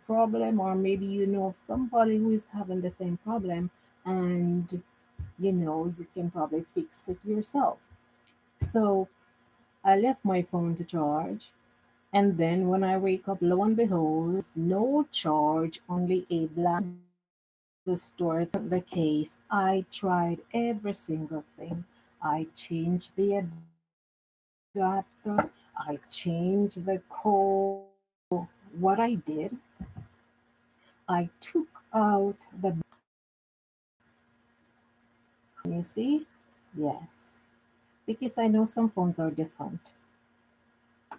problem, or maybe you know of somebody who is having the same problem, and you can probably fix it yourself. So I left my phone to charge, and then when I wake up, lo and behold, no charge, only a black the store. The case, I tried every single thing. I changed the adapter, I changed the code. So what I did, I took out the, you see, yes, because I know some phones are different,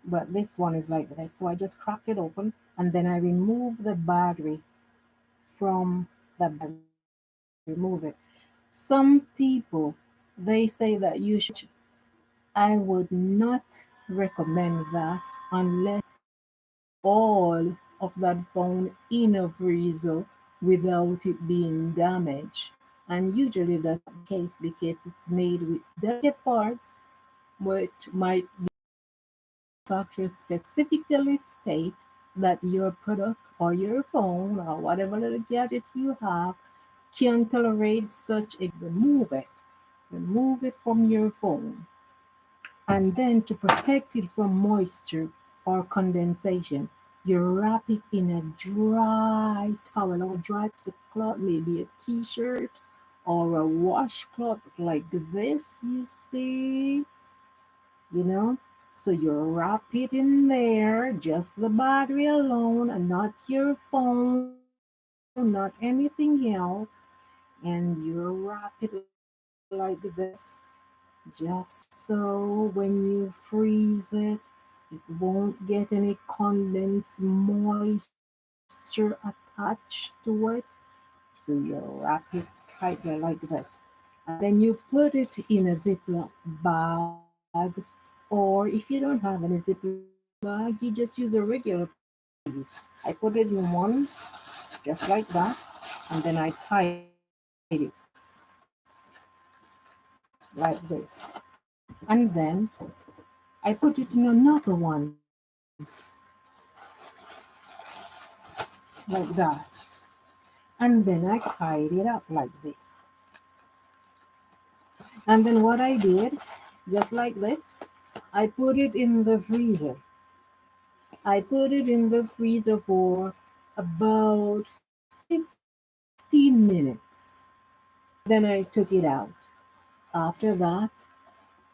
but this one is like this. So I just cracked it open, and then I removed the battery from the battery. Remove it. Some people, they say that you should. I would not recommend that unless all of that phone in a freezer without it being damaged. And usually that's not the case because it's made with delicate parts, which might be manufacturer specifically state that your product or your phone or whatever little gadget you have can tolerate such a remove it from your phone, and then to protect it from moisture or condensation, you wrap it in a dry towel or dry piece of cloth, maybe a t-shirt or a washcloth like this, you see, you know. So you wrap it in there, just the battery alone, and not your phone, not anything else. And you wrap it like this, just so when you freeze it, it won't get any condensed moisture attached to it. So you wrap it tightly like this. And then you put it in a Ziploc bag, or if you don't have any Ziploc bag, you just use a regular piece. I put it in one, just like that, and then I tied it like this. And then I put it in another one, like that. And then I tied it up like this. And then what I did, just like this, I put it in the freezer. I put it in the freezer for about 15 minutes. Then I took it out. After that,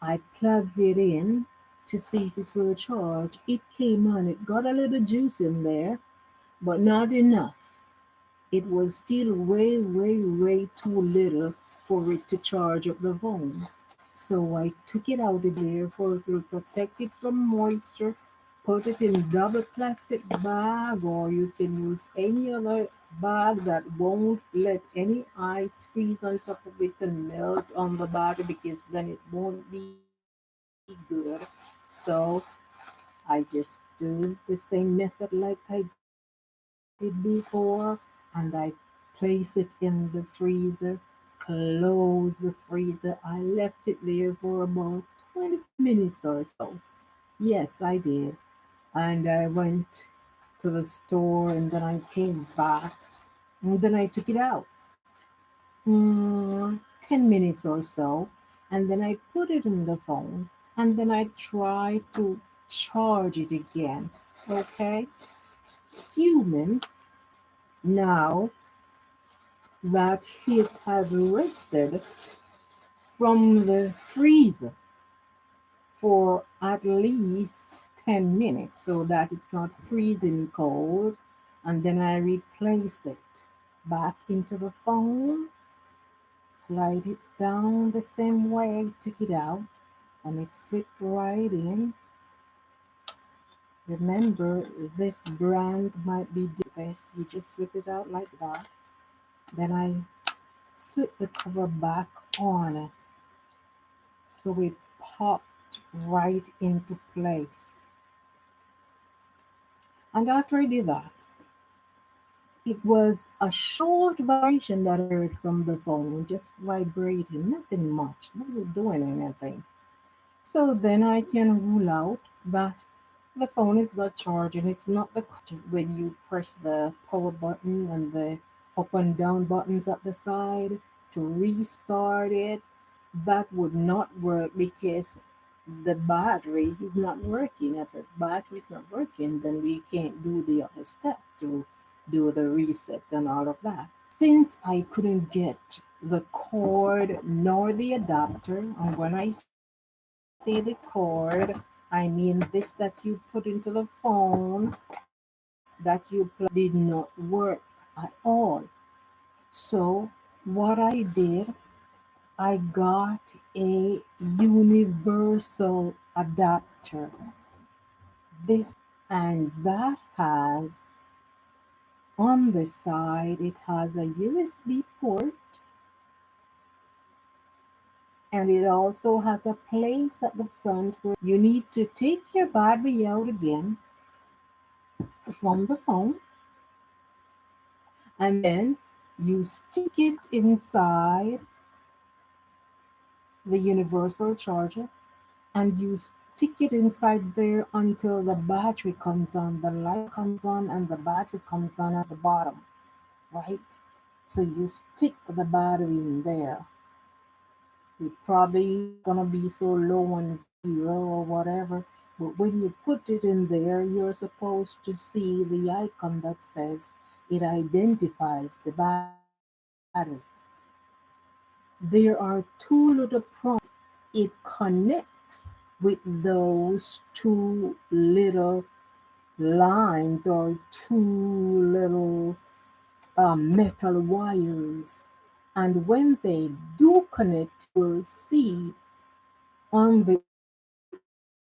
I plugged it in to see if it will charge. It came on, it got a little juice in there, but not enough. It was still way, way, way too little for it to charge up the phone. So I took it out of there for it to protect it from moisture, put it in double plastic bag, or you can use any other bag that won't let any ice freeze on top of it and melt on the battery, because then it won't be good. So I just do the same method like I did before, and I place it in the freezer, close the freezer. I left it there for about 25 minutes or so. Yes, I did. And I went to the store, and then I came back, and then I took it out. 10 minutes or so, and then I put it in the phone, and then I try to charge it again. Okay, assuming now that it has rested from the freezer for at least 10 minutes so that it's not freezing cold, and then I replace it back into the phone, slide it down the same way I took it out, and it slipped right in. Remember, this brand might be this. You just slip it out like that. Then I slip the cover back on so it popped right into place. And after I did that, it was a short vibration that I heard from the phone, just vibrating, nothing much, wasn't doing anything. So then I can rule out that The phone is not charging. It's not the when you press the power button and the up and down buttons at the side to restart it. That would not work because the battery is not working. If the battery is not working, then we can't do the other step to do the reset and all of that. Since I couldn't get the cord nor the adapter, and when I say the cord, I mean this that you put into the phone that you did not work at all. So what I did, I got a universal adapter. And that has on the side, it has a USB port, and it also has a place at the front where you need to take your battery out again from the phone, and then you stick it inside the universal charger, and you stick it inside there until the battery comes on, the light comes on, and the battery comes on at the bottom, right? So you stick the battery in there. It probably gonna be so low on zero or whatever, but when you put it in there, you're supposed to see the icon that says it identifies the battery. There are two little prongs. It connects with those two little lines or two little metal wires. And when they do connect, you will see on the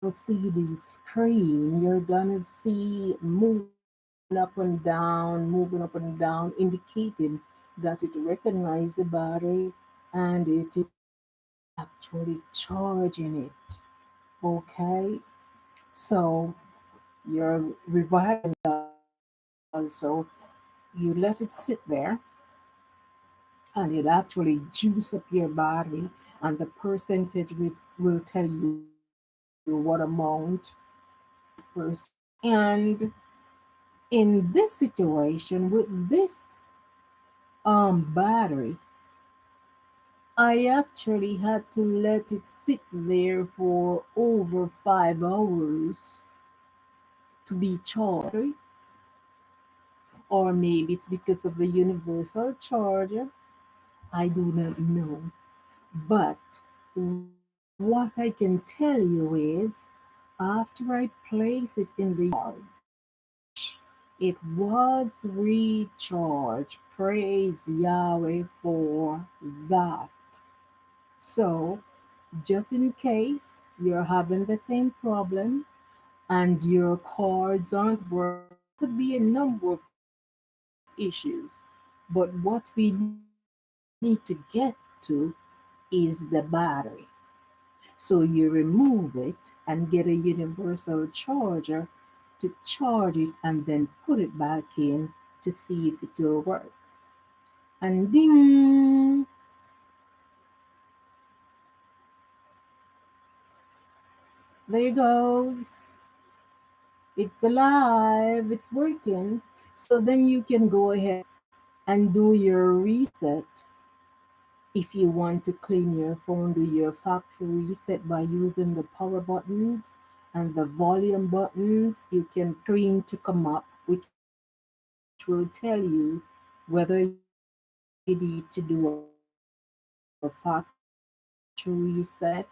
LCD screen, you're gonna see moving up and down, indicating that it recognizes the battery and it is actually charging it. Okay, so you're reviving so you let it sit there and it actually juice up your battery and the percentage will tell you what amount percent. And in this situation with this battery, I actually had to let it sit there for over 5 hours to be charged, or maybe it's because of the universal charger. I do not know. But what I can tell you is after I place it in the it was recharged. Praise Yahweh for that. So, just in case you're having the same problem and your cards aren't working, there could be a number of issues. But what we need to get to is the battery. So you remove it and get a universal charger to charge it and then put it back in to see if it will work. And ding, there it goes. It's alive, it's working. So then you can go ahead and do your reset. If you want to clean your phone, do your factory reset by using the power buttons and the volume buttons. You can screen to come up, which will tell you whether you need to do a factory reset or whether you need to